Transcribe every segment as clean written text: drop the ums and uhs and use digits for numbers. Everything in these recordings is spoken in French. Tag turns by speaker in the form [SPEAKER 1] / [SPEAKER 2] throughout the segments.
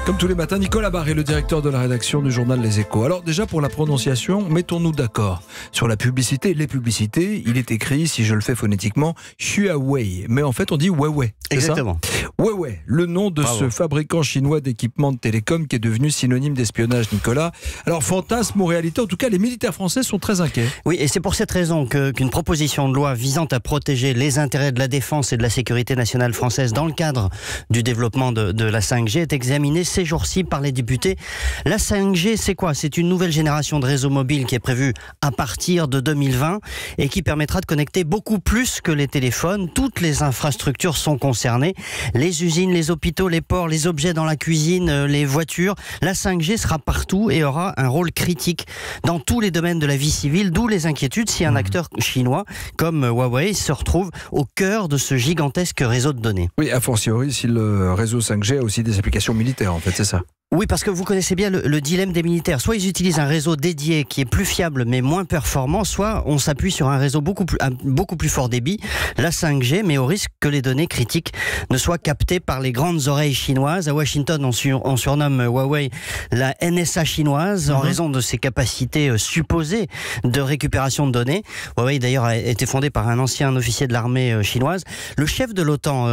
[SPEAKER 1] Comme tous les matins, Nicolas Barré, le directeur de la rédaction du journal Les Échos. Alors déjà pour la prononciation, mettons-nous d'accord. Sur la publicité, les publicités, il est écrit, si je le fais phonétiquement, Huawei. Mais en fait on dit Huawei.
[SPEAKER 2] Exactement.
[SPEAKER 1] Huawei, le nom de ce fabricant chinois d'équipements de télécom qui est devenu synonyme d'espionnage, Nicolas. Alors fantasme ou réalité, en tout cas les militaires français sont très inquiets.
[SPEAKER 2] Oui, et c'est pour cette raison qu'une proposition de loi visant à protéger les intérêts de la défense et de la sécurité nationale française dans le cadre du développement de la 5G est examinée ces jours-ci par les députés. La 5G, c'est quoi? C'est une nouvelle génération de réseaux mobiles qui est prévue à partir de 2020 et qui permettra de connecter beaucoup plus que les téléphones. Toutes les infrastructures sont concernées. Les usines, les hôpitaux, les ports, les objets dans la cuisine, les voitures. La 5G sera partout et aura un rôle critique dans tous les domaines de la vie civile, d'où les inquiétudes si un acteur chinois comme Huawei se retrouve au cœur de ce gigantesque réseau de données.
[SPEAKER 1] Oui, a fortiori si le réseau 5G a aussi des applications militaires en fait, c'est ça.
[SPEAKER 2] Oui, parce que vous connaissez bien le dilemme des militaires. Soit ils utilisent un réseau dédié qui est plus fiable mais moins performant, soit on s'appuie sur un réseau beaucoup plus fort débit, la 5G, mais au risque que les données critiques ne soient captées par les grandes oreilles chinoises. À Washington, on surnomme Huawei la NSA chinoise en raison de ses capacités supposées de récupération de données. Huawei d'ailleurs a été fondé par un ancien officier de l'armée chinoise. Le chef de l'OTAN,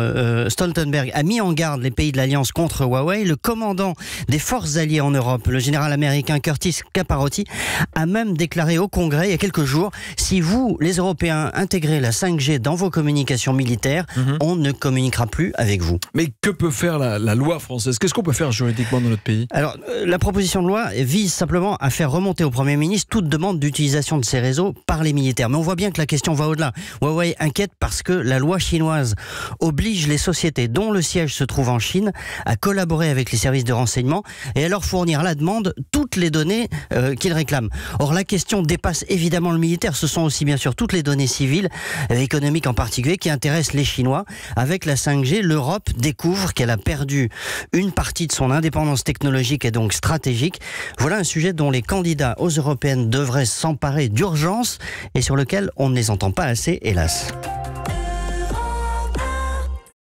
[SPEAKER 2] Stoltenberg, a mis en garde les pays de l'Alliance contre Huawei. Le commandant des forces alliées en Europe, le général américain Curtis Caparotti, a même déclaré au Congrès il y a quelques jours: si vous, les Européens, intégrez la 5G dans vos communications militaires, on ne communiquera plus avec vous.
[SPEAKER 1] Mais que peut faire la loi française? Qu'est-ce qu'on peut faire juridiquement dans notre pays?
[SPEAKER 2] Alors, la proposition de loi vise simplement à faire remonter au Premier ministre toute demande d'utilisation de ces réseaux par les militaires. Mais on voit bien que la question va au-delà. Huawei inquiète parce que la loi chinoise oblige les sociétés dont le siège se trouve en Chine à collaborer avec les services de renseignement et à leur fournir à la demande toutes les données qu'ils réclament. Or, la question dépasse évidemment le militaire. Ce sont aussi bien sûr toutes les données civiles, économiques en particulier, qui intéressent les Chinois. Avec la 5G, l'Europe découvre qu'elle a perdu une partie de son indépendance technologique et donc stratégique. Voilà un sujet dont les candidats aux européennes devraient s'emparer d'urgence et sur lequel on ne les entend pas assez, hélas.